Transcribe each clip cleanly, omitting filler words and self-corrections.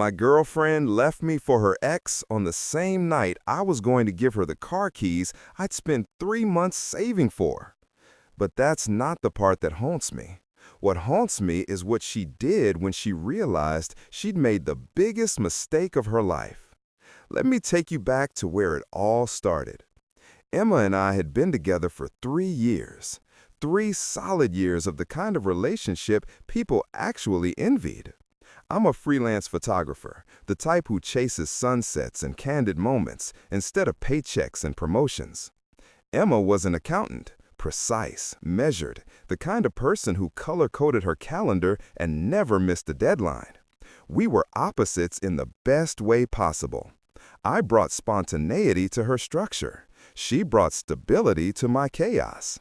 My girlfriend left me for her ex on the same night I was going to give her the car keys I'd spent 3 months saving for. But that's not the part that haunts me. What haunts me is what she did when she realized she'd made the biggest mistake of her life. Let me take you back to where it all started. Emma and I had been together for 3 years. 3 solid years of the kind of relationship people actually envied. I'm a freelance photographer, the type who chases sunsets and candid moments instead of paychecks and promotions. Emma was an accountant, precise, measured, the kind of person who color-coded her calendar and never missed a deadline. We were opposites in the best way possible. I brought spontaneity to her structure. She brought stability to my chaos.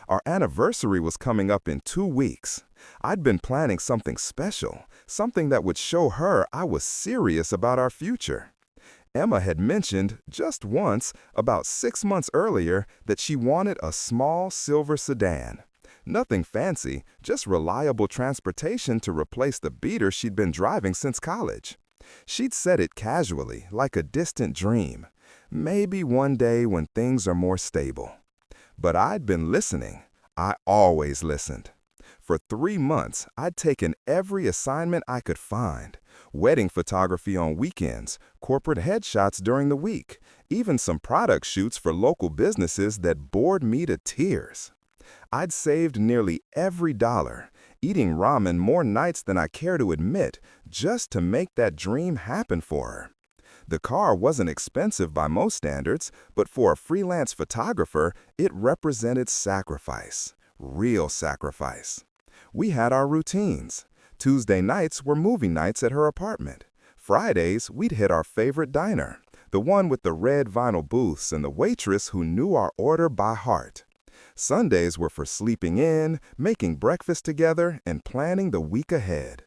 Our anniversary was coming up in 2 weeks. I'd been planning something special, something that would show her I was serious about our future. Emma had mentioned, just once, about 6 months earlier, that she wanted a small silver sedan. Nothing fancy, just reliable transportation to replace the beater she'd been driving since college. She'd said it casually, like a distant dream. Maybe one day when things are more stable. But I'd been listening. I always listened. For 3 months, I'd taken every assignment I could find. Wedding photography on weekends, corporate headshots during the week, even some product shoots for local businesses that bored me to tears. I'd saved nearly every dollar, eating ramen more nights than I care to admit, just to make that dream happen for her. The car wasn't expensive by most standards, but for a freelance photographer, it represented sacrifice, real sacrifice. We had our routines. Tuesday nights were movie nights at her apartment. Fridays, we'd hit our favorite diner, the one with the red vinyl booths and the waitress who knew our order by heart. Sundays were for sleeping in, making breakfast together, and planning the week ahead.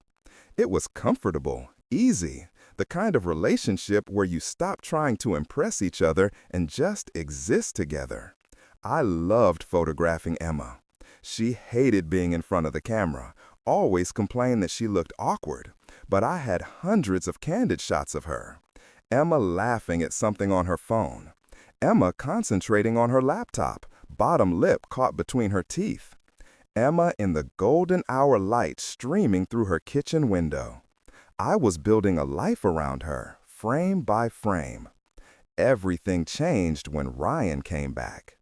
It was comfortable, easy, the kind of relationship where you stop trying to impress each other and just exist together. I loved photographing Emma. She hated being in front of the camera, always complained that she looked awkward, but I had hundreds of candid shots of her. Emma laughing at something on her phone. Emma concentrating on her laptop, bottom lip caught between her teeth. Emma in the golden hour light streaming through her kitchen window. I was building a life around her, frame by frame. Everything changed when Ryan came back.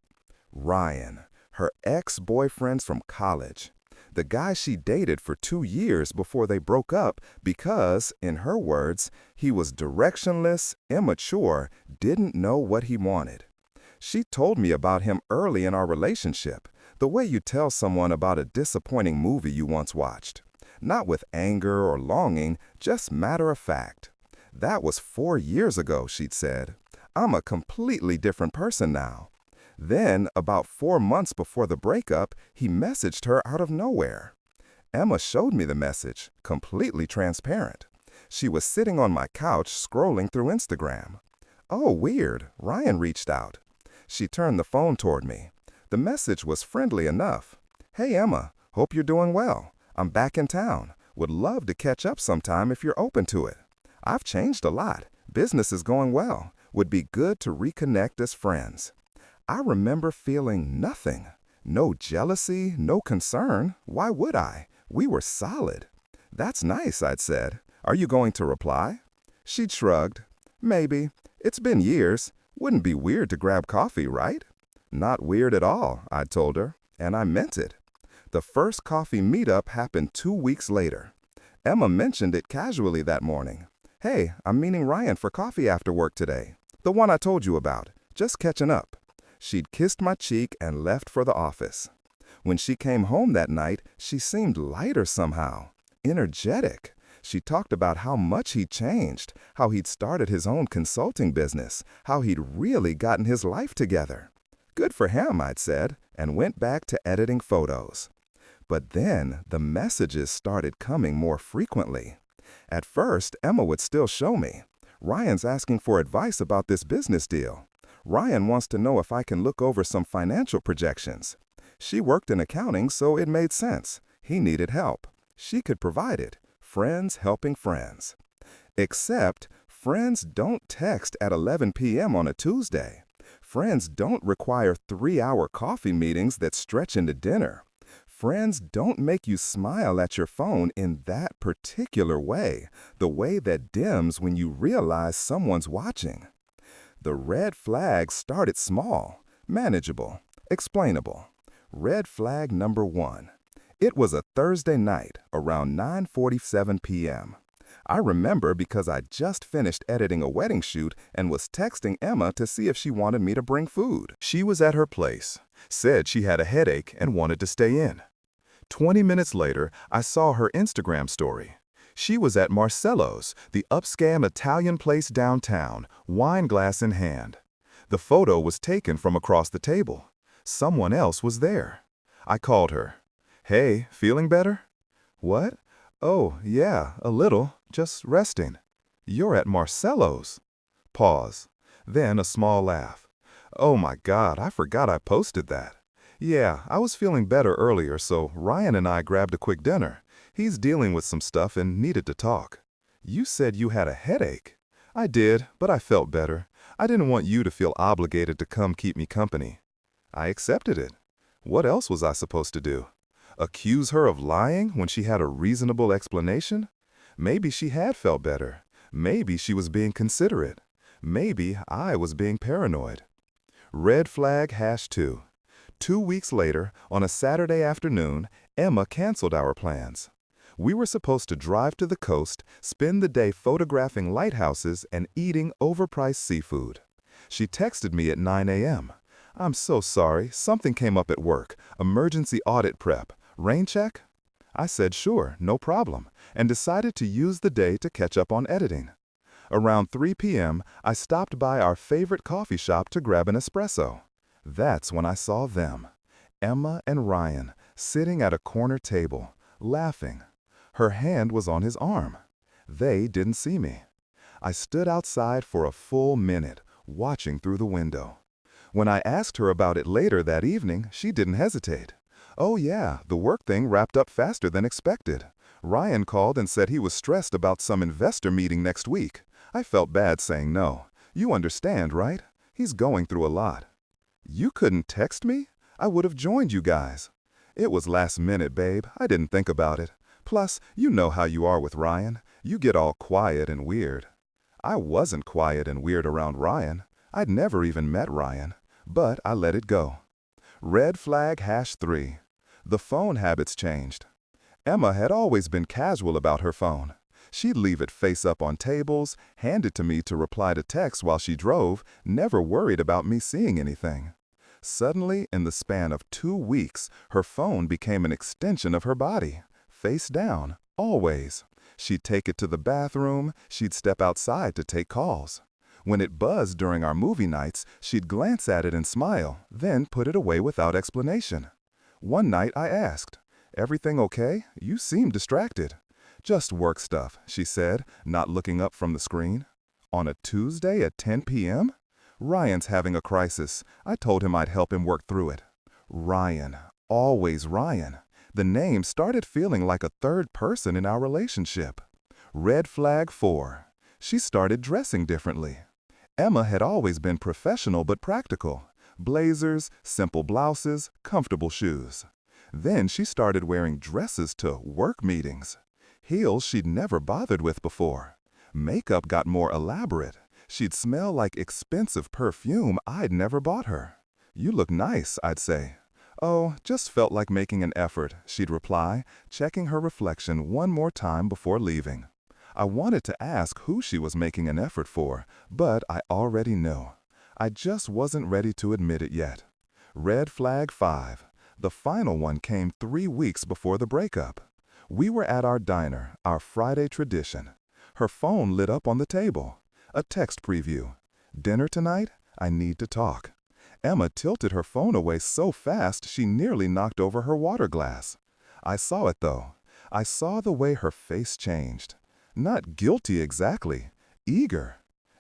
Ryan, her ex-boyfriend from college. The guy she dated for 2 years before they broke up because, in her words, he was directionless, immature, didn't know what he wanted. She told me about him early in our relationship, the way you tell someone about a disappointing movie you once watched. Not with anger or longing, just matter of fact. That was 4 years ago, she'd said. I'm a completely different person now. Then, about 4 months before the breakup, he messaged her out of nowhere. Emma showed me the message, completely transparent. She was sitting on my couch scrolling through Instagram. Oh, weird, Ryan reached out. She turned the phone toward me. The message was friendly enough. Hey, Emma, hope you're doing well. I'm back in town. Would love to catch up sometime if you're open to it. I've changed a lot. Business is going well. Would be good to reconnect as friends. I remember feeling nothing. No jealousy, no concern. Why would I? We were solid. That's nice, I'd said. Are you going to reply? She'd shrugged. Maybe. It's been years. Wouldn't be weird to grab coffee, right? Not weird at all, I told her, and I meant it. The first coffee meetup happened 2 weeks later. Emma mentioned it casually that morning. Hey, I'm meeting Ryan for coffee after work today. The one I told you about. Just catching up. She'd kissed my cheek and left for the office. When she came home that night, she seemed lighter somehow. Energetic. She talked about how much he'd changed, how he'd started his own consulting business, how he'd really gotten his life together. Good for him, I'd said, and went back to editing photos. But then the messages started coming more frequently. At first, Emma would still show me. Ryan's asking for advice about this business deal. Ryan wants to know if I can look over some financial projections. She worked in accounting, so it made sense. He needed help. She could provide it. Friends helping friends. Except, friends don't text at 11 p.m. on a Tuesday. Friends don't require 3-hour coffee meetings that stretch into dinner. Friends don't make you smile at your phone in that particular way, the way that dims when you realize someone's watching. The red flags started small, manageable, explainable. Red flag number 1. It was a Thursday night around 9:47 p.m. I remember because I just finished editing a wedding shoot and was texting Emma to see if she wanted me to bring food. She was at her place, said she had a headache and wanted to stay in. 20 minutes later, I saw her Instagram story. She was at Marcello's, the upscale Italian place downtown, wine glass in hand. The photo was taken from across the table. Someone else was there. I called her. "Hey, feeling better?" "What? Oh, yeah, a little. Just resting." "You're at Marcello's." Pause. Then a small laugh. "Oh my God, I forgot I posted that." "Yeah, I was feeling better earlier, so Ryan and I grabbed a quick dinner. He's dealing with some stuff and needed to talk." "You said you had a headache." "I did, but I felt better. I didn't want you to feel obligated to come keep me company." I accepted it. What else was I supposed to do? Accuse her of lying when she had a reasonable explanation? Maybe she had felt better. Maybe she was being considerate. Maybe I was being paranoid. Red flag #2. 2 weeks later, on a Saturday afternoon, Emma canceled our plans. We were supposed to drive to the coast, spend the day photographing lighthouses and eating overpriced seafood. She texted me at 9 a.m. "I'm so sorry, something came up at work, emergency audit prep. Rain check?" I said sure, no problem, and decided to use the day to catch up on editing. Around 3 p.m., I stopped by our favorite coffee shop to grab an espresso. That's when I saw them, Emma and Ryan, sitting at a corner table, laughing. Her hand was on his arm. They didn't see me. I stood outside for a full minute, watching through the window. When I asked her about it later that evening, she didn't hesitate. "Oh yeah, the work thing wrapped up faster than expected. Ryan called and said he was stressed about some investor meeting next week. I felt bad saying no. You understand, right? He's going through a lot." "You couldn't text me? I would have joined you guys." "It was last minute, babe. I didn't think about it. Plus, you know how you are with Ryan. You get all quiet and weird." I wasn't quiet and weird around Ryan. I'd never even met Ryan. But I let it go. Red flag #3. The phone habits changed. Emma had always been casual about her phone. She'd leave it face up on tables, hand it to me to reply to texts while she drove, never worried about me seeing anything. Suddenly, in the span of 2 weeks, her phone became an extension of her body, face down, always. She'd take it to the bathroom, she'd step outside to take calls. When it buzzed during our movie nights, she'd glance at it and smile, then put it away without explanation. One night I asked, "Everything okay? You seem distracted." "Just work stuff," she said, not looking up from the screen. On a Tuesday at 10 p.m.? "Ryan's having a crisis. I told him I'd help him work through it." Ryan. Always Ryan. The name started feeling like a third person in our relationship. Red flag 4. She started dressing differently. Emma had always been professional but practical. Blazers, simple blouses, comfortable shoes. Then she started wearing dresses to work meetings. Heels she'd never bothered with before. Makeup got more elaborate. She'd smell like expensive perfume I'd never bought her. "You look nice," I'd say. "Oh, just felt like making an effort," she'd reply, checking her reflection one more time before leaving. I wanted to ask who she was making an effort for, but I already knew. I just wasn't ready to admit it yet. Red flag 5. The final one came 3 weeks before the breakup. We were at our diner, our Friday tradition. Her phone lit up on the table. A text preview. "Dinner tonight? I need to talk." Emma tilted her phone away so fast she nearly knocked over her water glass. I saw it though. I saw the way her face changed. Not guilty exactly, eager.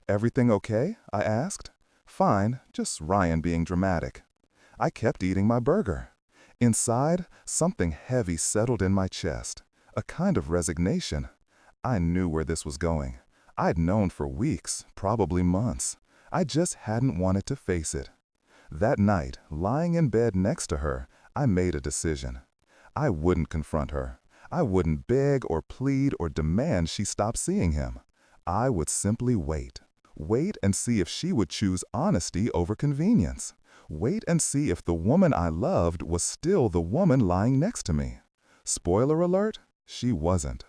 "Everything okay?" I asked. "Fine, just Ryan being dramatic." I kept eating my burger. Inside, something heavy settled in my chest, a kind of resignation. I knew where this was going. I'd known for weeks, probably months. I just hadn't wanted to face it. That night, lying in bed next to her, I made a decision. I wouldn't confront her. I wouldn't beg or plead or demand she stop seeing him. I would simply wait. Wait and see if she would choose honesty over convenience. Wait and see if the woman I loved was still the woman lying next to me. Spoiler alert, she wasn't.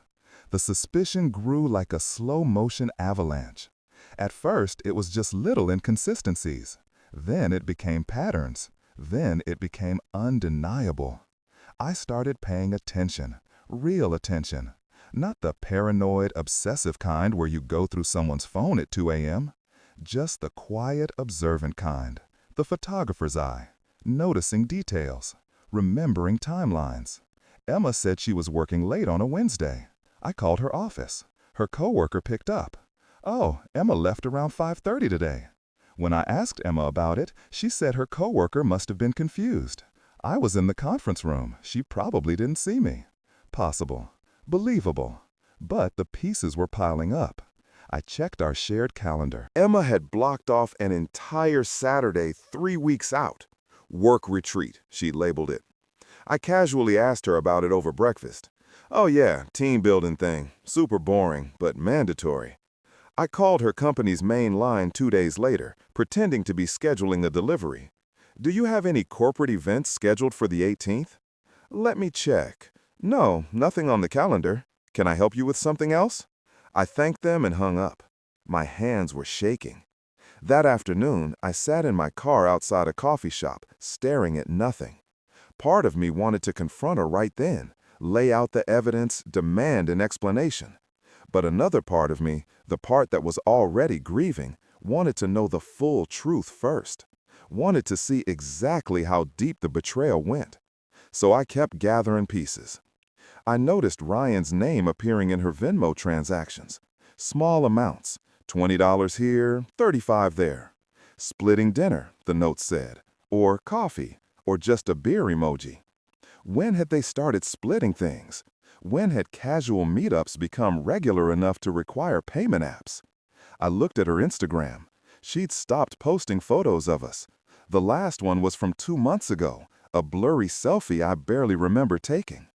The suspicion grew like a slow-motion avalanche. At first, it was just little inconsistencies. Then it became patterns. Then it became undeniable. I started paying attention, real attention. Not the paranoid, obsessive kind where you go through someone's phone at 2 a.m. Just the quiet, observant kind. The photographer's eye. Noticing details. Remembering timelines. Emma said she was working late on a Wednesday. I called her office. Her coworker picked up. Oh, Emma left around 5:30 today. When I asked Emma about it, she said her coworker must have been confused. I was in the conference room. She probably didn't see me. Possible. Believable. But the pieces were piling up. I checked our shared calendar. Emma had blocked off an entire Saturday 3 weeks out. Work retreat, she labeled it. I casually asked her about it over breakfast. Oh yeah, team building thing. Super boring, but mandatory. I called her company's main line 2 days later, pretending to be scheduling a delivery. Do you have any corporate events scheduled for the 18th? Let me check. No, nothing on the calendar. Can I help you with something else? I thanked them and hung up. My hands were shaking. That afternoon, I sat in my car outside a coffee shop, staring at nothing. Part of me wanted to confront her right then, lay out the evidence, demand an explanation. But another part of me, the part that was already grieving, wanted to know the full truth first. Wanted to see exactly how deep the betrayal went. So I kept gathering pieces. I noticed Ryan's name appearing in her Venmo transactions. Small amounts, $20 here, $35 there. Splitting dinner, the note said, or coffee, or just a beer emoji. When had they started splitting things? When had casual meetups become regular enough to require payment apps? I looked at her Instagram. She'd stopped posting photos of us. The last one was from 2 months ago, a blurry selfie I barely remember taking.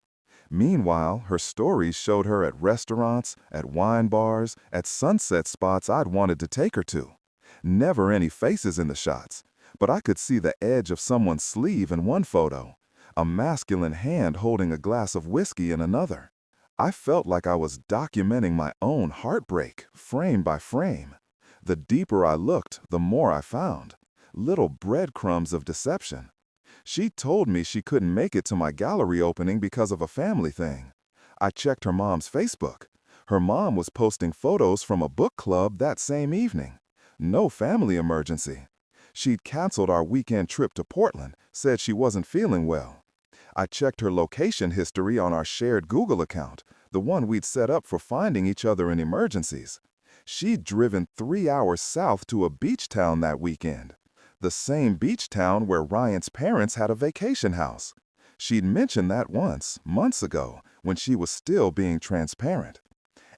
Meanwhile, her stories showed her at restaurants, at wine bars, at sunset spots I'd wanted to take her to. Never any faces in the shots, but I could see the edge of someone's sleeve in one photo, a masculine hand holding a glass of whiskey in another. I felt like I was documenting my own heartbreak, frame by frame. The deeper I looked, the more I found. Little breadcrumbs of deception. She told me she couldn't make it to my gallery opening because of a family thing. I checked her mom's Facebook. Her mom was posting photos from a book club that same evening. No family emergency. She'd canceled our weekend trip to Portland, said she wasn't feeling well. I checked her location history on our shared Google account, the one we'd set up for finding each other in emergencies. She'd driven 3 hours south to a beach town that weekend. The same beach town where Ryan's parents had a vacation house. She'd mentioned that once, months ago, when she was still being transparent.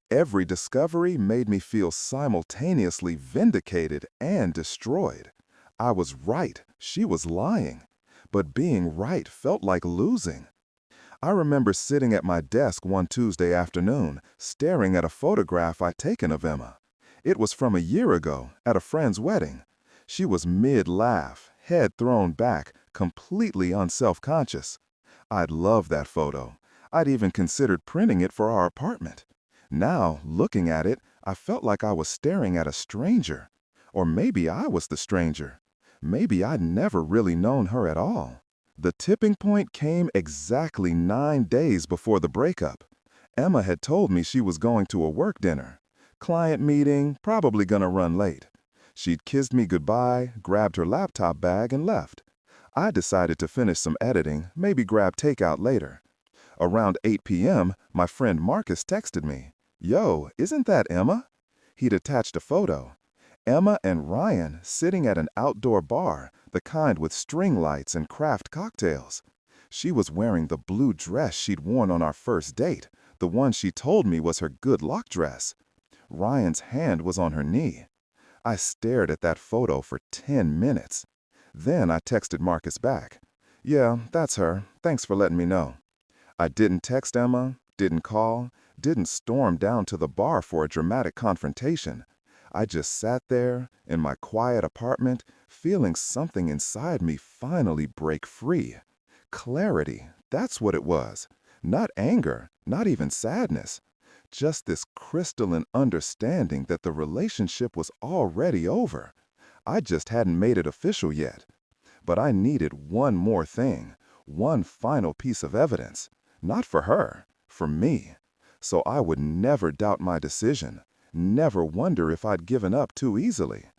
Every discovery made me feel simultaneously vindicated and destroyed. I was right, she was lying. But being right felt like losing. I remember sitting at my desk one Tuesday afternoon, staring at a photograph I'd taken of Emma. It was from a year ago, at a friend's wedding. She was mid-laugh, head thrown back, completely unself-conscious. I'd loved that photo. I'd even considered printing it for our apartment. Now, looking at it, I felt like I was staring at a stranger. Or maybe I was the stranger. Maybe I'd never really known her at all. The tipping point came exactly 9 days before the breakup. Emma had told me she was going to a work dinner. Client meeting, probably gonna run late. She'd kissed me goodbye, grabbed her laptop bag, and left. I decided to finish some editing, maybe grab takeout later. Around 8 p.m., my friend Marcus texted me. Yo, isn't that Emma? He'd attached a photo. Emma and Ryan sitting at an outdoor bar, the kind with string lights and craft cocktails. She was wearing the blue dress she'd worn on our first date, the one she told me was her good luck dress. Ryan's hand was on her knee. I stared at that photo for 10 minutes. Then I texted Marcus back. "Yeah, that's her. Thanks for letting me know." I didn't text Emma, didn't call, didn't storm down to the bar for a dramatic confrontation. I just sat there in my quiet apartment, feeling something inside me finally break free. Clarity, that's what it was. Not anger, not even sadness. Just this crystalline understanding that the relationship was already over. I just hadn't made it official yet. But I needed one more thing, one final piece of evidence. Not for her, for me. So I would never doubt my decision, never wonder if I'd given up too easily.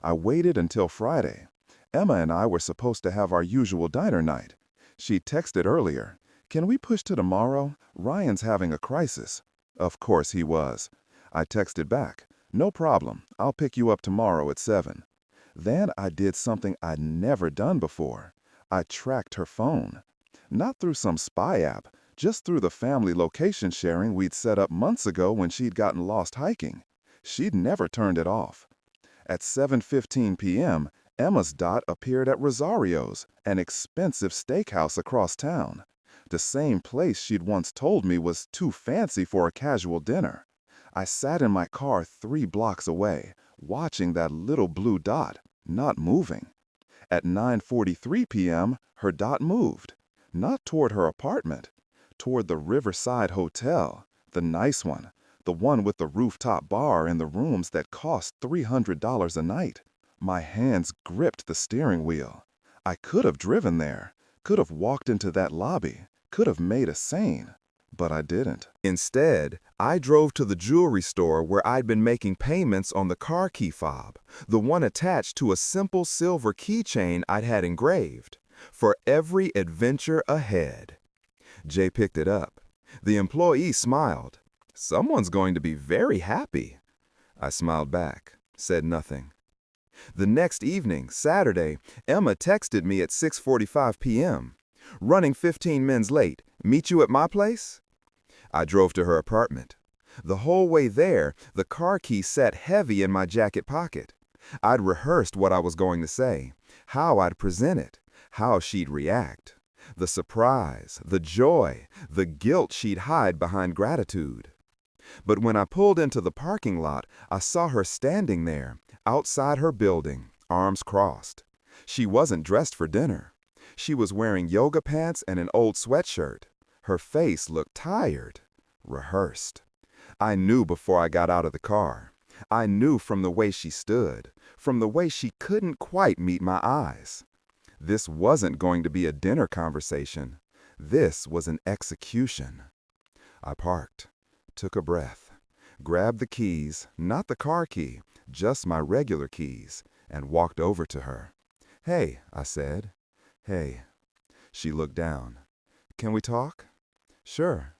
I waited until Friday. Emma and I were supposed to have our usual diner night. She texted earlier, "Can we push to tomorrow? Ryan's having a crisis." Of course he was. I texted back, "No problem. I'll pick you up tomorrow at 7. Then I did something I'd never done before. I tracked her phone. Not through some spy app, just through the family location sharing we'd set up months ago when she'd gotten lost hiking. She'd never turned it off. At 7:15 p.m., Emma's dot appeared at Rosario's, an expensive steakhouse across town. The same place she'd once told me was too fancy for a casual dinner. I sat in my car 3 blocks away, watching that little blue dot, not moving. At 9:43 p.m., her dot moved. Not toward her apartment, toward the Riverside Hotel, the nice one, the one with the rooftop bar and the rooms that cost $300 a night. My hands gripped the steering wheel. I could have driven there, could have walked into that lobby, could have made a scene, but I didn't. Instead, I drove to the jewelry store where I'd been making payments on the car key fob, the one attached to a simple silver keychain I'd had engraved. For every adventure ahead. Jay picked it up. The employee smiled. "Someone's going to be very happy." I smiled back, said nothing. The next evening, Saturday, Emma texted me at 6:45 p.m. "Running 15 minutes late. Meet you at my place?" I drove to her apartment. The whole way there, the car key sat heavy in my jacket pocket. I'd rehearsed what I was going to say, how I'd present it, how she'd react. The surprise, the joy, the guilt she'd hide behind gratitude. But when I pulled into the parking lot, I saw her standing there, outside her building, arms crossed. She wasn't dressed for dinner. She was wearing yoga pants and an old sweatshirt. Her face looked tired, rehearsed. I knew before I got out of the car. I knew from the way she stood, from the way she couldn't quite meet my eyes. This wasn't going to be a dinner conversation. This was an execution. I parked, took a breath, grabbed the keys, not the car key, just my regular keys, and walked over to her. "Hey," I said. "Hey." She looked down. "Can we talk?" "Sure."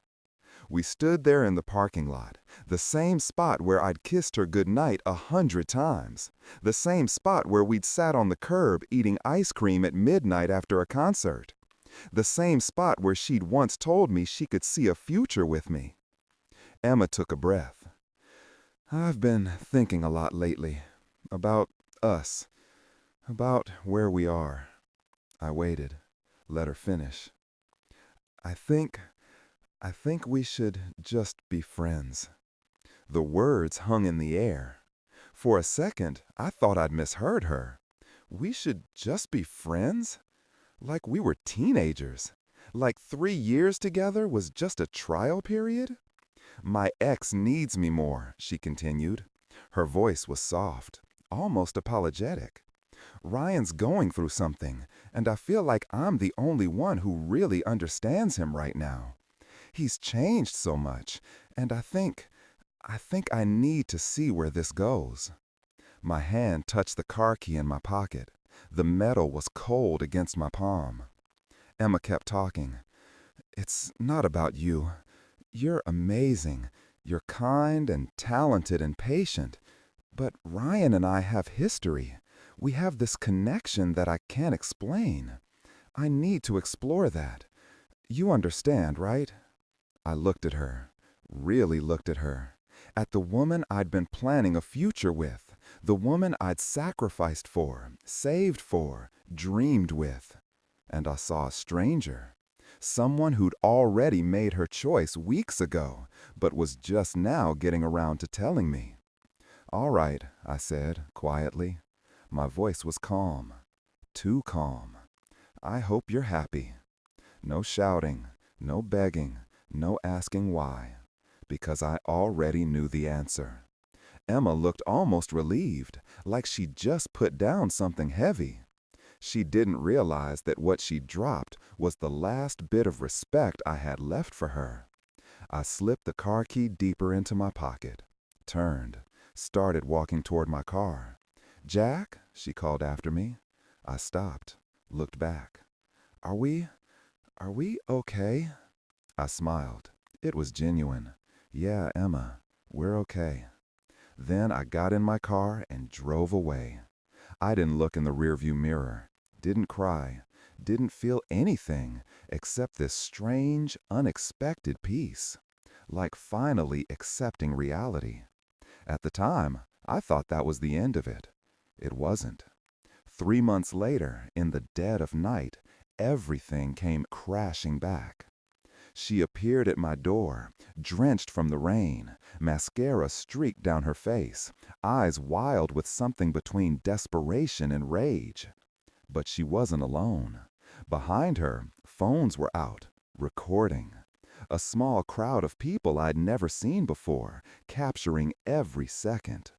We stood there in the parking lot, the same spot where I'd kissed her goodnight 100 times, the same spot where we'd sat on the curb eating ice cream at midnight after a concert, the same spot where she'd once told me she could see a future with me. Emma took a breath. "I've been thinking a lot lately, about us, about where we are." I waited, let her finish. I think we should just be friends." The words hung in the air. For a second, I thought I'd misheard her. We should just be friends? Like we were teenagers? Like 3 years together was just a trial period? "My ex needs me more," she continued. Her voice was soft, almost apologetic. "Ryan's going through something, and I feel like I'm the only one who really understands him right now. He's changed so much, and I think I need to see where this goes." My hand touched the car key in my pocket. The metal was cold against my palm. Emma kept talking. "It's not about you. You're amazing. You're kind and talented and patient. But Ryan and I have history. We have this connection that I can't explain. I need to explore that. You understand, right?" I looked at her, really looked at her. At the woman I'd been planning a future with, the woman I'd sacrificed for, saved for, dreamed with. And I saw a stranger. Someone who'd already made her choice weeks ago, but was just now getting around to telling me. "All right," I said, quietly. My voice was calm. Too calm. "I hope you're happy." No shouting, no begging, no asking why. Because I already knew the answer. Emma looked almost relieved, like she'd just put down something heavy. She didn't realize that what she dropped was the last bit of respect I had left for her. I slipped the car key deeper into my pocket, turned, started walking toward my car. "Jack," she called after me. I stopped, looked back. Are we okay?" I smiled. It was genuine. "Yeah, Emma, we're okay." Then I got in my car and drove away. I didn't look in the rearview mirror, didn't cry, didn't feel anything except this strange, unexpected peace, like finally accepting reality. At the time, I thought that was the end of it. It wasn't. 3 months later, in the dead of night, everything came crashing back. She appeared at my door, drenched from the rain, mascara streaked down her face, eyes wild with something between desperation and rage. But she wasn't alone. Behind her, phones were out, recording. A small crowd of people I'd never seen before, capturing every second.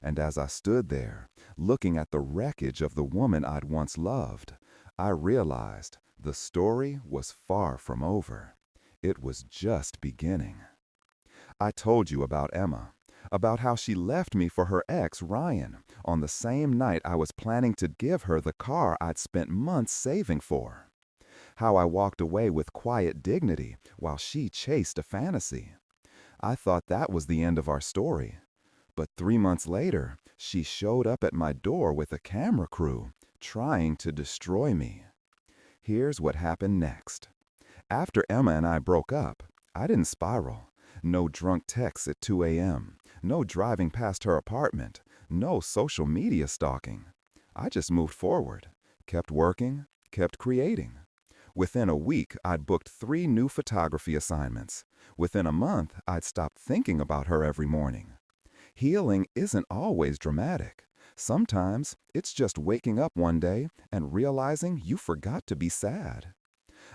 And as I stood there, looking at the wreckage of the woman I'd once loved, I realized the story was far from over. It was just beginning. I told you about Emma, about how she left me for her ex, Ryan, on the same night I was planning to give her the car I'd spent months saving for. How I walked away with quiet dignity while she chased a fantasy. I thought that was the end of our story. But 3 months later, she showed up at my door with a camera crew, trying to destroy me. Here's what happened next. After Emma and I broke up, I didn't spiral. No drunk texts at 2 a.m., no driving past her apartment, no social media stalking. I just moved forward, kept working, kept creating. Within a week, I'd booked 3 new photography assignments. Within a month, I'd stopped thinking about her every morning. Healing isn't always dramatic. Sometimes it's just waking up one day and realizing you forgot to be sad.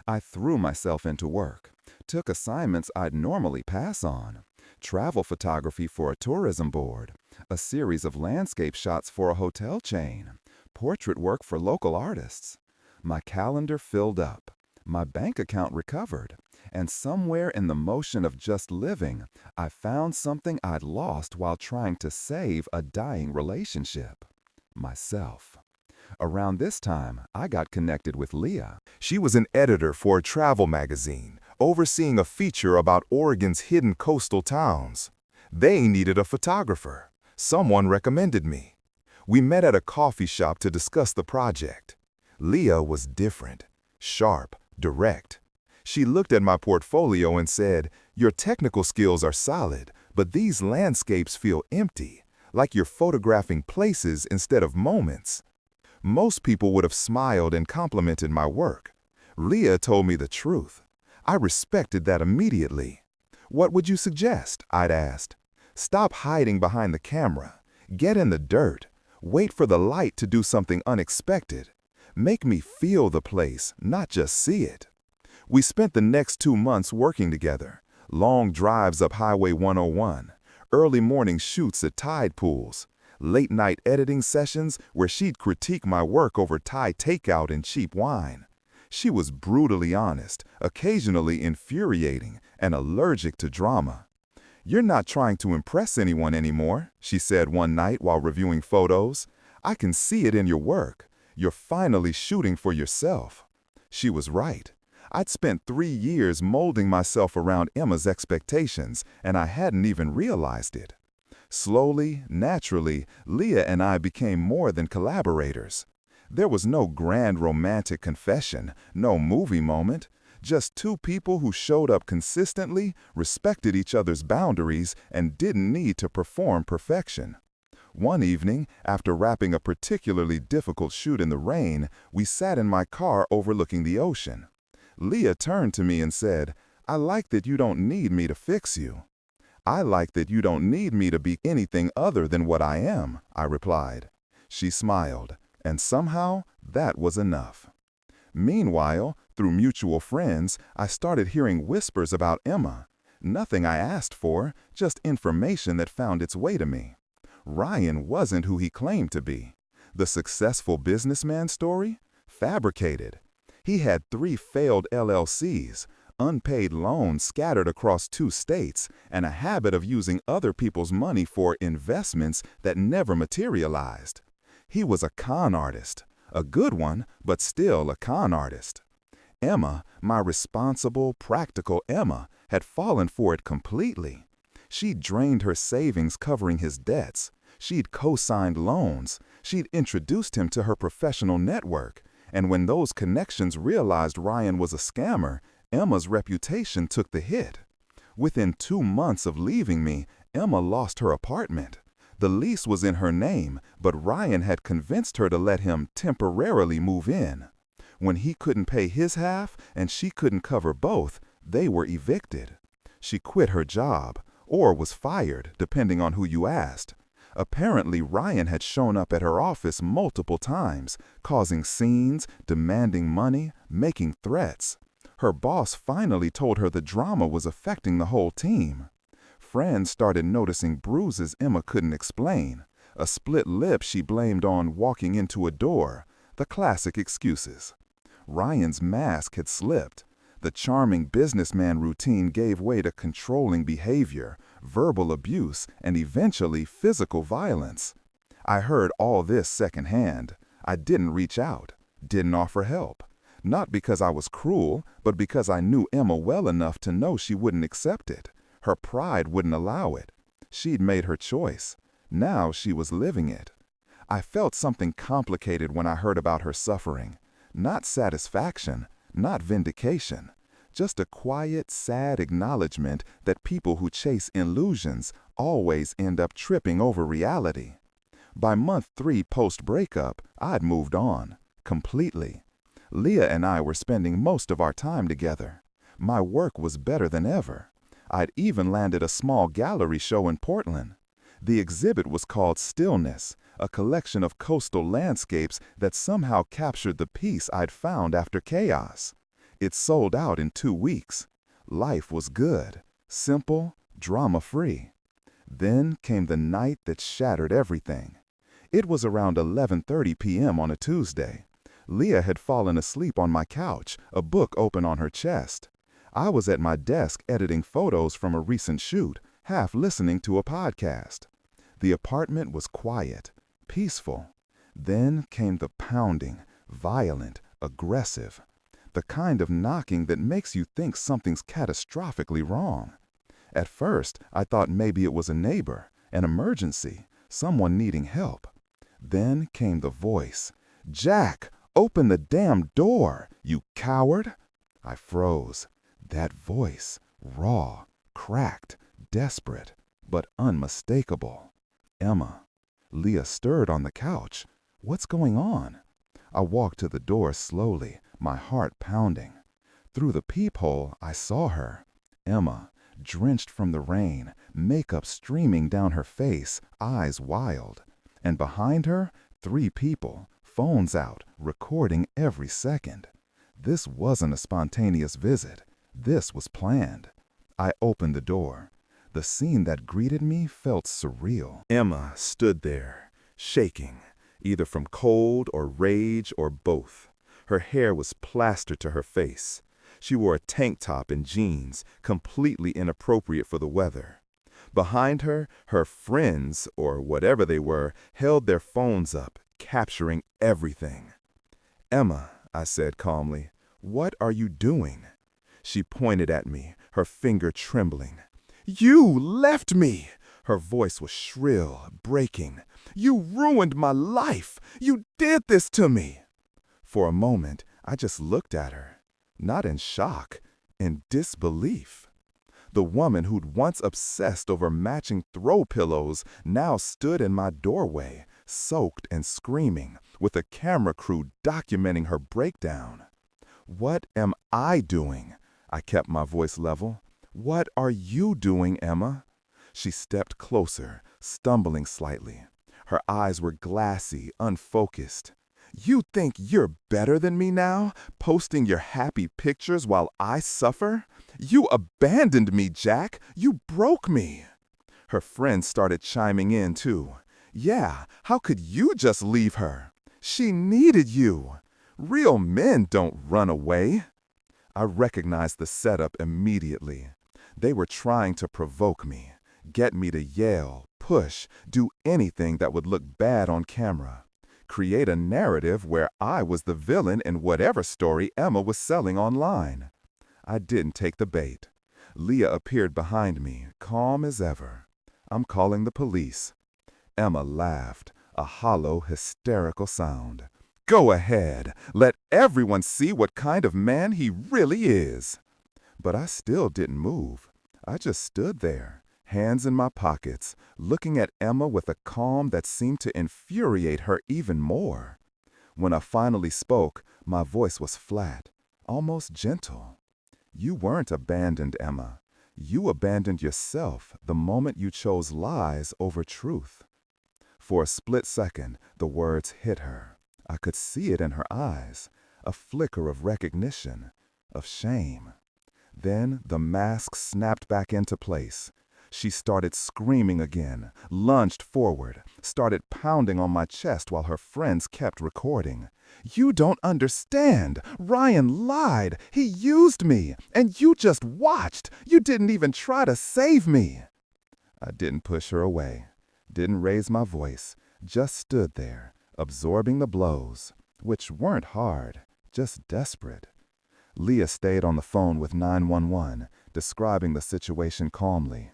I threw myself into work, took assignments I'd normally pass on, travel photography for a tourism board, a series of landscape shots for a hotel chain, portrait work for local artists. My calendar filled up, my bank account recovered, and somewhere in the motion of just living, I found something I'd lost while trying to save a dying relationship: myself. Around this time, I got connected with Leah. She was an editor for a travel magazine, overseeing a feature about Oregon's hidden coastal towns. They needed a photographer. Someone recommended me. We met at a coffee shop to discuss the project. Leah was different, sharp, direct. She looked at my portfolio and said, "Your technical skills are solid, but these landscapes feel empty, like you're photographing places instead of moments." Most people would have smiled and complimented my work. Leah told me the truth. I respected that immediately. "What would you suggest?" I'd asked. "Stop hiding behind the camera. Get in the dirt. Wait for the light to do something unexpected. Make me feel the place, not just see it." We spent the next 2 months working together. Long drives up Highway 101, early morning shoots at tide pools, late-night editing sessions where she'd critique my work over Thai takeout and cheap wine. She was brutally honest, occasionally infuriating, and allergic to drama. "You're not trying to impress anyone anymore," she said one night while reviewing photos. "I can see it in your work. You're finally shooting for yourself." She was right. I'd spent 3 years molding myself around Emma's expectations, and I hadn't even realized it. Slowly, naturally, Leah and I became more than collaborators. There was no grand romantic confession, no movie moment, Just two people who showed up consistently, respected each other's boundaries, and didn't need to perform perfection. One evening, after wrapping a particularly difficult shoot in the rain, we sat in my car overlooking the ocean. Leah turned to me and said, "I like that you don't need me to fix you." "I like that you don't need me to be anything other than what I am," I replied. She smiled, and somehow that was enough. Meanwhile, through mutual friends, I started hearing whispers about Emma. Nothing I asked for, just information that found its way to me. Ryan wasn't who he claimed to be. The successful businessman story? Fabricated. He had 3 failed LLCs, unpaid loans scattered across 2 states, and a habit of using other people's money for investments that never materialized. He was a con artist. A good one, but still a con artist. Emma, my responsible, practical Emma, had fallen for it completely. She'd drained her savings covering his debts. She'd co-signed loans. She'd introduced him to her professional network. And when those connections realized Ryan was a scammer, Emma's reputation took the hit. Within 2 months of leaving me, Emma lost her apartment. The lease was in her name, but Ryan had convinced her to let him temporarily move in. When he couldn't pay his half and she couldn't cover both, they were evicted. She quit her job, or was fired, depending on who you asked. Apparently, Ryan had shown up at her office multiple times, causing scenes, demanding money, making threats. Her boss finally told her the drama was affecting the whole team. Friends started noticing bruises Emma couldn't explain, a split lip she blamed on walking into a door, the classic excuses. Ryan's mask had slipped. The charming businessman routine gave way to controlling behavior, verbal abuse, and eventually physical violence. I heard all this secondhand. I didn't reach out, didn't offer help. Not because I was cruel, but because I knew Emma well enough to know she wouldn't accept it. Her pride wouldn't allow it. She'd made her choice. Now she was living it. I felt something complicated when I heard about her suffering. Not satisfaction, not vindication. Just a quiet, sad acknowledgement that people who chase illusions always end up tripping over reality. By month 3 post-breakup, I'd moved on. Completely. Leah and I were spending most of our time together. My work was better than ever. I'd even landed a small gallery show in Portland. The exhibit was called Stillness, a collection of coastal landscapes that somehow captured the peace I'd found after chaos. It sold out in 2 weeks. Life was good, simple, drama-free. Then came the night that shattered everything. It was around 11:30 p.m. on a Tuesday. Leah had fallen asleep on my couch, a book open on her chest. I was at my desk editing photos from a recent shoot, half listening to a podcast. The apartment was quiet, peaceful. Then came the pounding, violent, aggressive. The kind of knocking that makes you think something's catastrophically wrong. At first, I thought maybe it was a neighbor, an emergency, someone needing help. Then came the voice. "Jack, open the damn door, you coward!" I froze. That voice, raw, cracked, desperate, but unmistakable. Emma. Leah stirred on the couch. What's going on? I walked to the door slowly, my heart pounding. Through the peephole, I saw her. Emma, drenched from the rain, makeup streaming down her face, eyes wild. And behind her, 3 people, phones out, recording every second. This wasn't a spontaneous visit. This was planned. I opened the door. The scene that greeted me felt surreal. Emma stood there, shaking, either from cold or rage or both. Her hair was plastered to her face. She wore a tank top and jeans, completely inappropriate for the weather. Behind her, her friends, or whatever they were, held their phones up, capturing everything. "Emma," I said calmly, "what are you doing?" She pointed at me, her finger trembling. "You left me!" Her voice was shrill, breaking. "You ruined my life! You did this to me!" For a moment, I just looked at her. Not in shock, in disbelief. The woman who'd once obsessed over matching throw pillows now stood in my doorway, soaked and screaming, with a camera crew documenting her breakdown. "What am I doing?" I kept my voice level. "What are you doing, Emma?" She stepped closer, stumbling slightly. Her eyes were glassy, unfocused. "You think you're better than me now, posting your happy pictures while I suffer? You abandoned me, Jack. You broke me." Her friends started chiming in, too. "Yeah, how could you just leave her? She needed you. Real men don't run away." I recognized the setup immediately. They were trying to provoke me, get me to yell, push, do anything that would look bad on camera. Create a narrative where I was the villain in whatever story Emma was selling online. I didn't take the bait. Leah appeared behind me, calm as ever. "I'm calling the police." Emma laughed, a hollow, hysterical sound. "Go ahead. Let everyone see what kind of man he really is." But I still didn't move. I just stood there, hands in my pockets, looking at Emma with a calm that seemed to infuriate her even more. When I finally spoke, my voice was flat, almost gentle. "You weren't abandoned, Emma. You abandoned yourself the moment you chose lies over truth." For a split second, the words hit her. I could see it in her eyes, a flicker of recognition, of shame. Then the mask snapped back into place. She started screaming again, lunged forward, started pounding on my chest while her friends kept recording. "You don't understand. Ryan lied. He used me. And you just watched. You didn't even try to save me." I didn't push her away, didn't raise my voice, just stood there, absorbing the blows, which weren't hard, just desperate. Leah stayed on the phone with 911, describing the situation calmly.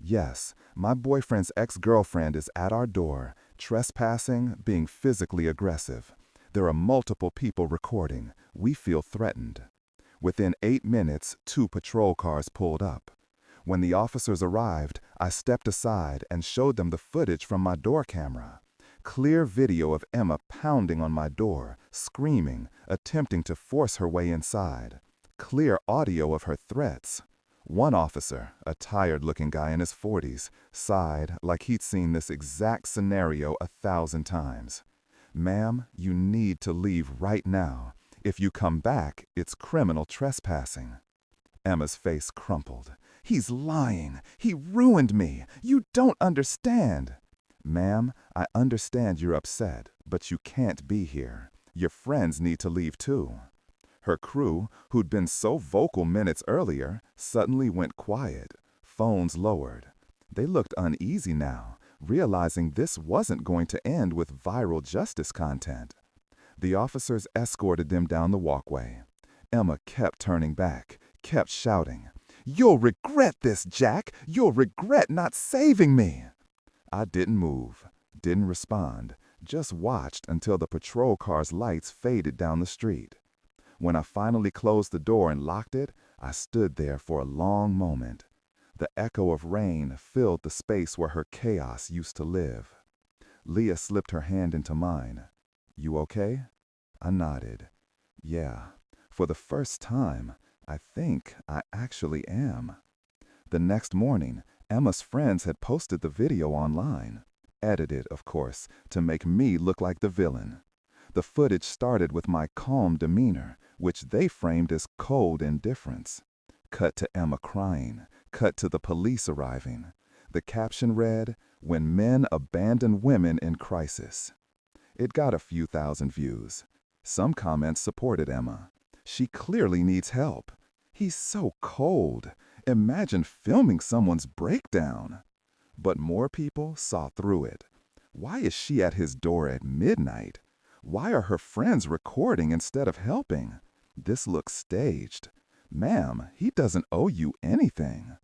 "Yes, my boyfriend's ex-girlfriend is at our door, trespassing, being physically aggressive. There are multiple people recording. We feel threatened." Within 8 minutes, 2 patrol cars pulled up. When the officers arrived, I stepped aside and showed them the footage from my door camera. Clear video of Emma pounding on my door, screaming, attempting to force her way inside. Clear audio of her threats. One officer, a tired-looking guy in his 40s, sighed like he'd seen this exact scenario 1,000 times. "Ma'am, you need to leave right now. If you come back, it's criminal trespassing." Emma's face crumpled. "He's lying. He ruined me. You don't understand." "Ma'am, I understand you're upset, but you can't be here. Your friends need to leave too." Her crew, who'd been so vocal minutes earlier, suddenly went quiet, phones lowered. They looked uneasy now, realizing this wasn't going to end with viral justice content. The officers escorted them down the walkway. Emma kept turning back, kept shouting, "You'll regret this, Jack! You'll regret not saving me!" I didn't move, didn't respond, just watched until the patrol car's lights faded down the street. When I finally closed the door and locked it, I stood there for a long moment. The echo of rain filled the space where her chaos used to live. Leah slipped her hand into mine. "You okay?" I nodded. "Yeah, for the first time, I think I actually am." The next morning, Emma's friends had posted the video online. Edited, of course, to make me look like the villain. The footage started with my calm demeanor, which they framed as cold indifference. Cut to Emma crying, cut to the police arriving. The caption read, "When men abandon women in crisis." It got a few thousand views. Some comments supported Emma. "She clearly needs help. He's so cold. Imagine filming someone's breakdown." But more people saw through it. Why is she at his door at midnight? Why are her friends recording instead of helping? This looks staged. "Ma'am, he doesn't owe you anything."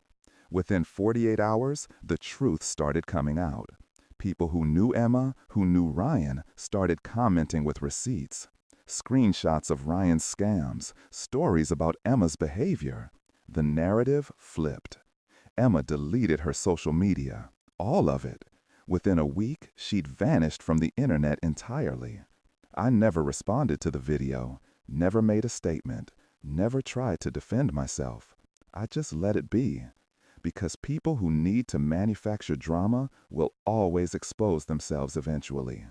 Within 48 hours, the truth started coming out. People who knew Emma, who knew Ryan, started commenting with receipts. screenshots of Ryan's scams, stories about Emma's behavior. The narrative flipped. Emma deleted her social media, all of it. Within a week, she'd vanished from the internet entirely. I never responded to the video, never made a statement, never tried to defend myself. I just let it be. Because people who need to manufacture drama will always expose themselves eventually.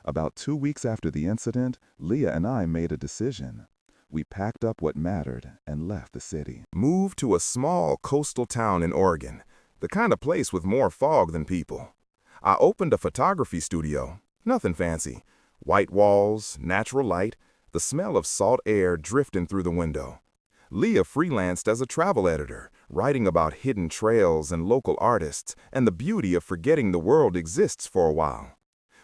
About 2 weeks after the incident, Leah and I made a decision. We packed up what mattered and left the city. Moved to a small coastal town in Oregon, the kind of place with more fog than people. I opened a photography studio. Nothing fancy. White walls, natural light, the smell of salt air drifting through the window. Leah freelanced as a travel editor, writing about hidden trails and local artists and the beauty of forgetting the world exists for a while.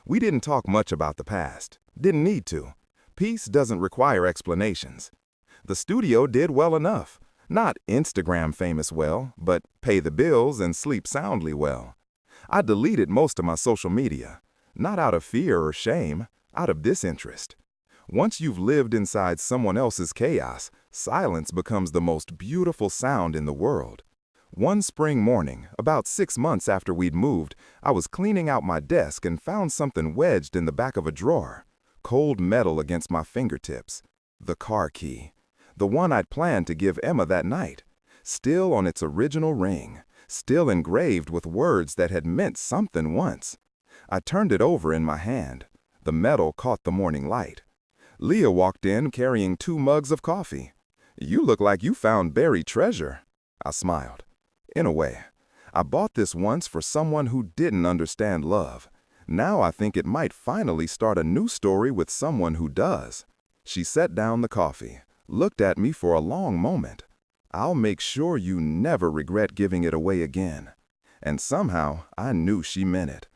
We didn't talk much about the past. Didn't need to. Peace doesn't require explanations. The studio did well enough. Not Instagram famous well, but pay the bills and sleep soundly well. I deleted most of my social media, not out of fear or shame, out of disinterest. Once you've lived inside someone else's chaos, silence becomes the most beautiful sound in the world. One spring morning, about 6 months after we'd moved, I was cleaning out my desk and found something wedged in the back of a drawer. Cold metal against my fingertips. The car key. The one I'd planned to give Emma that night. Still on its original ring. Still engraved with words that had meant something once. I turned it over in my hand. The metal caught the morning light. Leah walked in carrying 2 mugs of coffee. "You look like you found buried treasure." I smiled. "In a way. I bought this once for someone who didn't understand love. Now I think it might finally start a new story with someone who does." She set down the coffee, looked at me for a long moment. "I'll make sure you never regret giving it away again." And somehow I knew she meant it.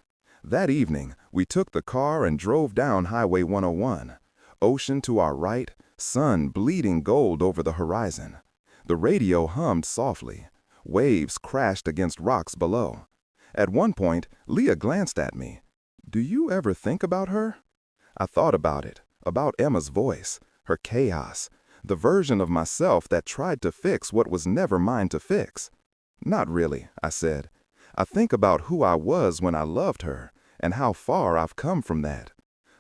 That evening, we took the car and drove down Highway 101. Ocean to our right, sun bleeding gold over the horizon. The radio hummed softly. Waves crashed against rocks below. At one point, Leah glanced at me. "Do you ever think about her?" I thought about it, about Emma's voice, her chaos, the version of myself that tried to fix what was never mine to fix. "Not really," I said. "I think about who I was when I loved her, and how far I've come from that."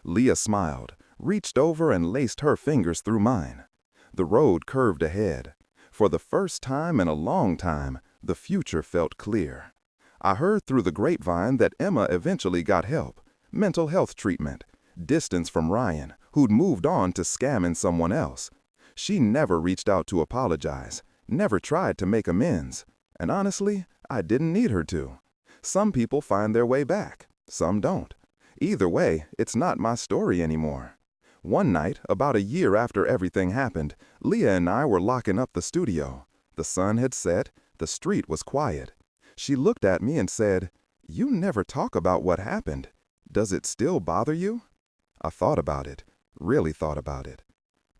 Leah smiled, reached over and laced her fingers through mine. The road curved ahead. For the first time in a long time, the future felt clear. I heard through the grapevine that Emma eventually got help, mental health treatment, distance from Ryan, who'd moved on to scamming someone else. She never reached out to apologize, never tried to make amends. And honestly, I didn't need her to. Some people find their way back, some don't. Either way, it's not my story anymore. One night, about a year after everything happened, Leah and I were locking up the studio. The sun had set, the street was quiet. She looked at me and said, "You never talk about what happened. Does it still bother you?" I thought about it, really thought about it.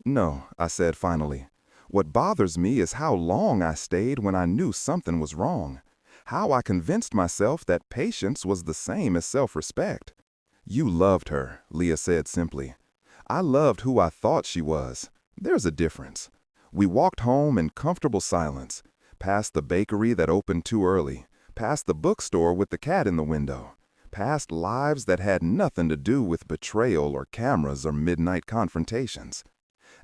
"No," I said finally. "What bothers me is how long I stayed when I knew something was wrong. How I convinced myself that patience was the same as self-respect." "You loved her," Leah said simply. "I loved who I thought she was. There's a difference." We walked home in comfortable silence, past the bakery that opened too early, past the bookstore with the cat in the window, past lives that had nothing to do with betrayal or cameras or midnight confrontations.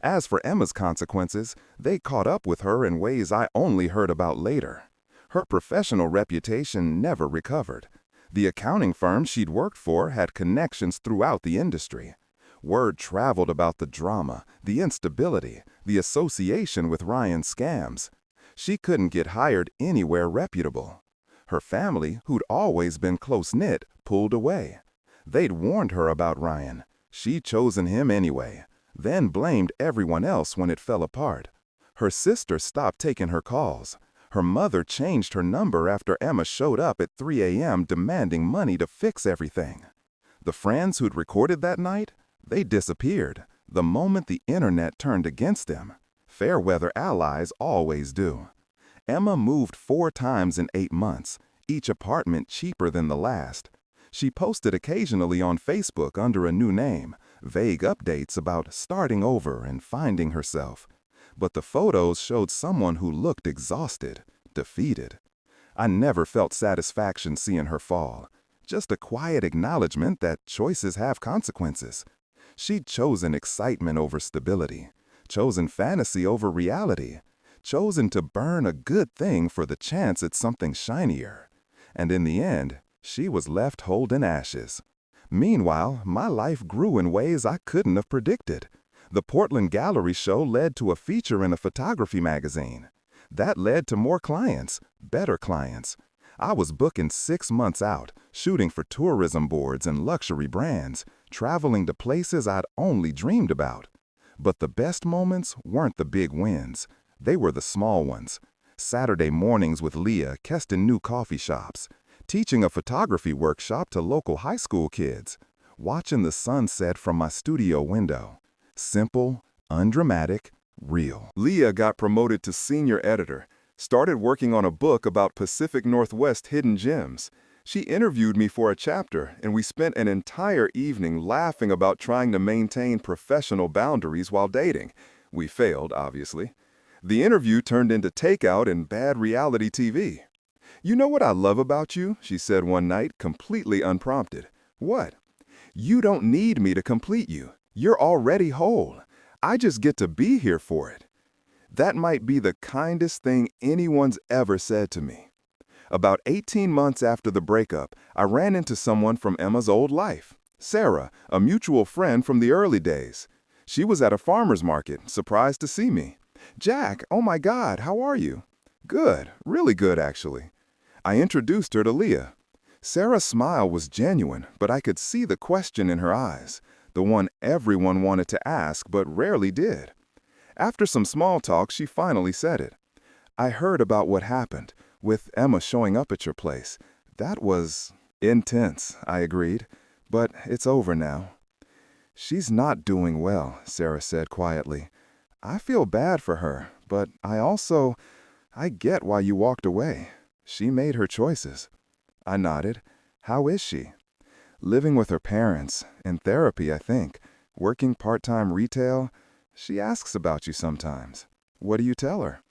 As for Emma's consequences, they caught up with her in ways I only heard about later. Her professional reputation never recovered. The accounting firm she'd worked for had connections throughout the industry. Word traveled about the drama, the instability, the association with Ryan's scams. She couldn't get hired anywhere reputable. Her family, who'd always been close-knit, pulled away. They'd warned her about Ryan. She'd chosen him anyway, then blamed everyone else when it fell apart. Her sister stopped taking her calls. Her mother changed her number after Emma showed up at 3 a.m. demanding money to fix everything. The friends who'd recorded that night? They disappeared the moment the internet turned against them. Fair-weather allies always do. Emma moved 4 times in 8 months, each apartment cheaper than the last. She posted occasionally on Facebook under a new name, vague updates about starting over and finding herself. But the photos showed someone who looked exhausted, defeated. I never felt satisfaction seeing her fall, just a quiet acknowledgement that choices have consequences. She'd chosen excitement over stability, chosen fantasy over reality, chosen to burn a good thing for the chance at something shinier. And in the end, she was left holding ashes. Meanwhile, my life grew in ways I couldn't have predicted. The Portland Gallery Show led to a feature in a photography magazine. That led to more clients, better clients. I was booking 6 months out, shooting for tourism boards and luxury brands, traveling to places I'd only dreamed about. But the best moments weren't the big wins. They were the small ones. Saturday mornings with Leah testing new coffee shops, teaching a photography workshop to local high school kids, watching the sunset from my studio window. Simple, undramatic, real. Leah got promoted to senior editor, started working on a book about Pacific Northwest hidden gems. She interviewed me for a chapter, and we spent an entire evening laughing about trying to maintain professional boundaries while dating. We failed, obviously. The interview turned into takeout and bad reality TV. "You know what I love about you?" she said one night, completely unprompted. "What?" "You don't need me to complete you. You're already whole. I just get to be here for it." That might be the kindest thing anyone's ever said to me. About 18 months after the breakup, I ran into someone from Emma's old life, Sarah, a mutual friend from the early days. She was at a farmer's market, surprised to see me. "Jack, oh my God, how are you?" "Good, really good, actually." I introduced her to Leah. Sarah's smile was genuine, but I could see the question in her eyes, the one everyone wanted to ask but rarely did. After some small talk, she finally said it. "I heard about what happened, with Emma showing up at your place. That was intense," I agreed, "but it's over now." "She's not doing well," Sarah said quietly. "I feel bad for her, but I get why you walked away. She made her choices." I nodded. "How is she?" "Living with her parents, in therapy, I think, working part-time retail. She asks about you sometimes." "What do you tell her?"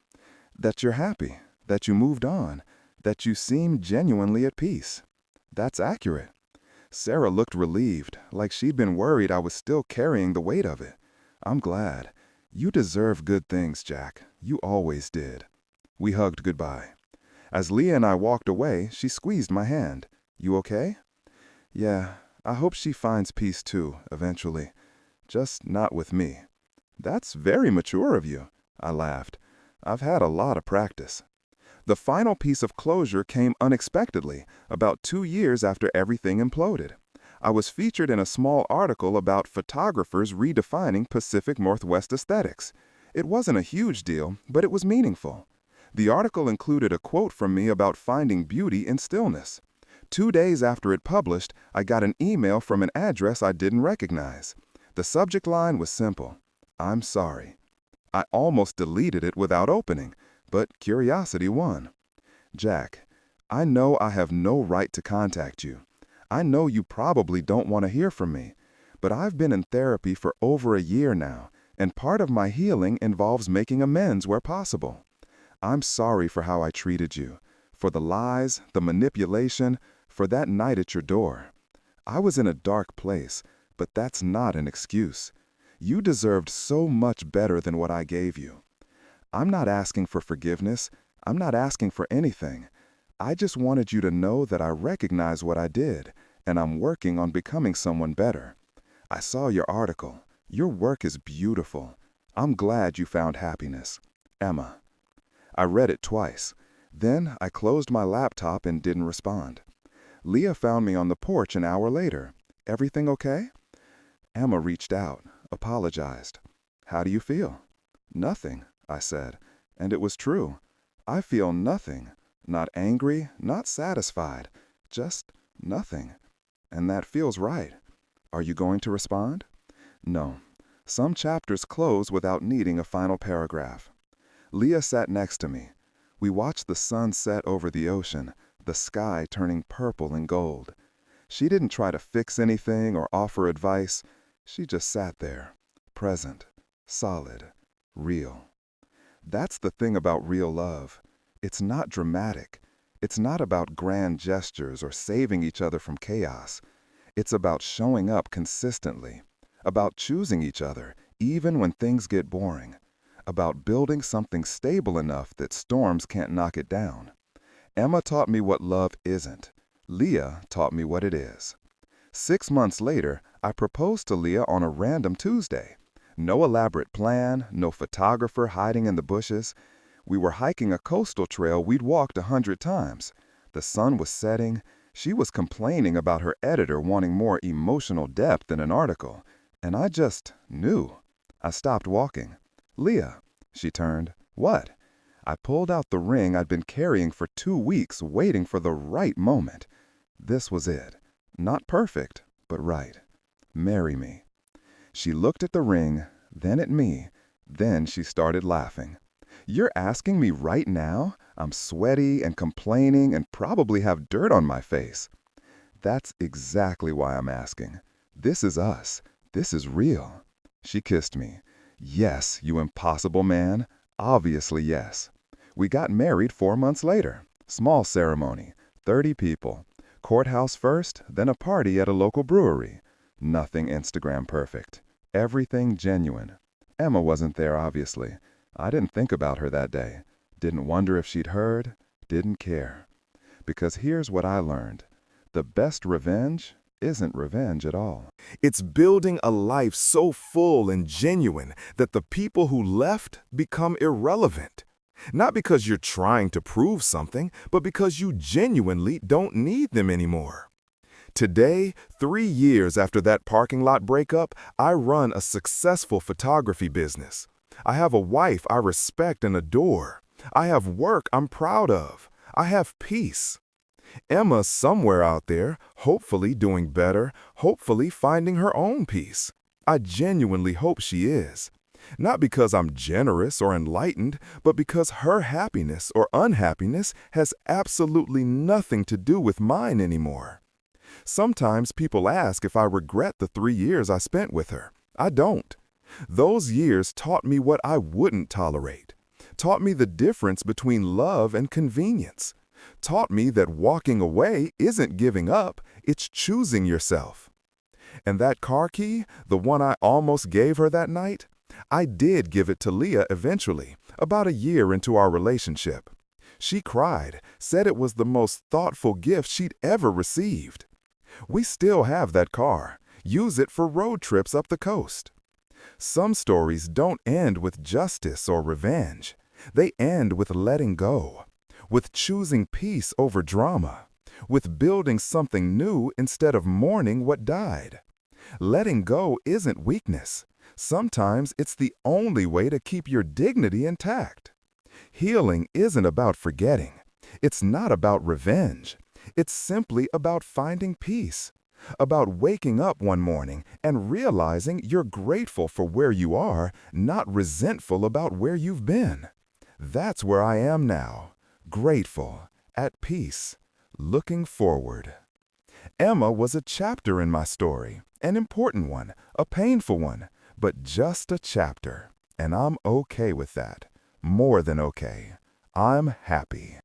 "That you're happy, that you moved on, that you seem genuinely at peace." "That's accurate." Sarah looked relieved, like she'd been worried I was still carrying the weight of it. "I'm glad. You deserve good things, Jack. You always did." We hugged goodbye. As Leah and I walked away, she squeezed my hand. "You okay?" "Yeah, I hope she finds peace too, eventually. Just not with me." "That's very mature of you," I laughed. "I've had a lot of practice." The final piece of closure came unexpectedly, about 2 years after everything imploded. I was featured in a small article about photographers redefining Pacific Northwest aesthetics. It wasn't a huge deal, but it was meaningful. The article included a quote from me about finding beauty in stillness. 2 days after it published, I got an email from an address I didn't recognize. The subject line was simple: "I'm sorry." I almost deleted it without opening, but curiosity won. "Jack, I know I have no right to contact you. I know you probably don't want to hear from me, but I've been in therapy for over a year now, and part of my healing involves making amends where possible. I'm sorry for how I treated you, for the lies, the manipulation, for that night at your door. I was in a dark place, but that's not an excuse. You deserved so much better than what I gave you. I'm not asking for forgiveness. I'm not asking for anything. I just wanted you to know that I recognize what I did, and I'm working on becoming someone better. I saw your article. Your work is beautiful. I'm glad you found happiness. Emma." I read it twice. Then I closed my laptop and didn't respond. Leah found me on the porch an hour later. "Everything okay?" Emma reached out, apologized. "How do you feel?" "Nothing," I said, and it was true. I feel nothing. Not angry, not satisfied, just nothing. And that feels right. Are you going to respond? No. Some chapters close without needing a final paragraph. Leah sat next to me. We watched the sun set over the ocean, the sky turning purple and gold. She didn't try to fix anything or offer advice. She just sat there, present, solid, real. That's the thing about real love. It's not dramatic. It's not about grand gestures or saving each other from chaos. It's about showing up consistently, about choosing each other even when things get boring, about building something stable enough that storms can't knock it down. Emma taught me what love isn't. Leah taught me what it is. 6 months later, I proposed to Leah on a random Tuesday. No elaborate plan, no photographer hiding in the bushes. We were hiking a coastal trail we'd walked 100 times. The sun was setting. She was complaining about her editor wanting more emotional depth in an article. And I just knew. I stopped walking. "Leah," she turned. "What?" I pulled out the ring I'd been carrying for 2 weeks, waiting for the right moment. This was it. Not perfect, but right. "Marry me." She looked at the ring, then at me, then she started laughing. "You're asking me right now? I'm sweaty and complaining and probably have dirt on my face." "That's exactly why I'm asking. This is us. This is real." She kissed me. "Yes, you impossible man. Obviously yes." We got married 4 months later. Small ceremony, 30 people. Courthouse first, then a party at a local brewery. Nothing Instagram perfect. Everything genuine. Emma wasn't there, obviously. I didn't think about her that day. Didn't wonder if she'd heard. Didn't care. Because here's what I learned. The best revenge isn't revenge at all. It's building a life so full and genuine that the people who left become irrelevant. Not because you're trying to prove something, but because you genuinely don't need them anymore. Today, 3 years after that parking lot breakup, I run a successful photography business. I have a wife I respect and adore. I have work I'm proud of. I have peace. Emma's somewhere out there, hopefully doing better, hopefully finding her own peace. I genuinely hope she is. Not because I'm generous or enlightened, but because her happiness or unhappiness has absolutely nothing to do with mine anymore. Sometimes people ask if I regret the 3 years I spent with her. I don't. Those years taught me what I wouldn't tolerate, taught me the difference between love and convenience, taught me that walking away isn't giving up, it's choosing yourself. And that car key, the one I almost gave her that night, I did give it to Leah eventually, about a year into our relationship. She cried, said it was the most thoughtful gift she'd ever received. We still have that car, use it for road trips up the coast. Some stories don't end with justice or revenge. They end with letting go, with choosing peace over drama, with building something new instead of mourning what died. Letting go isn't weakness. Sometimes it's the only way to keep your dignity intact. Healing isn't about forgetting. It's not about revenge. It's simply about finding peace, about waking up one morning and realizing you're grateful for where you are, not resentful about where you've been. That's where I am now, grateful, at peace, looking forward. Emma was a chapter in my story, an important one, a painful one, but just a chapter, and I'm okay with that. More than okay. I'm happy.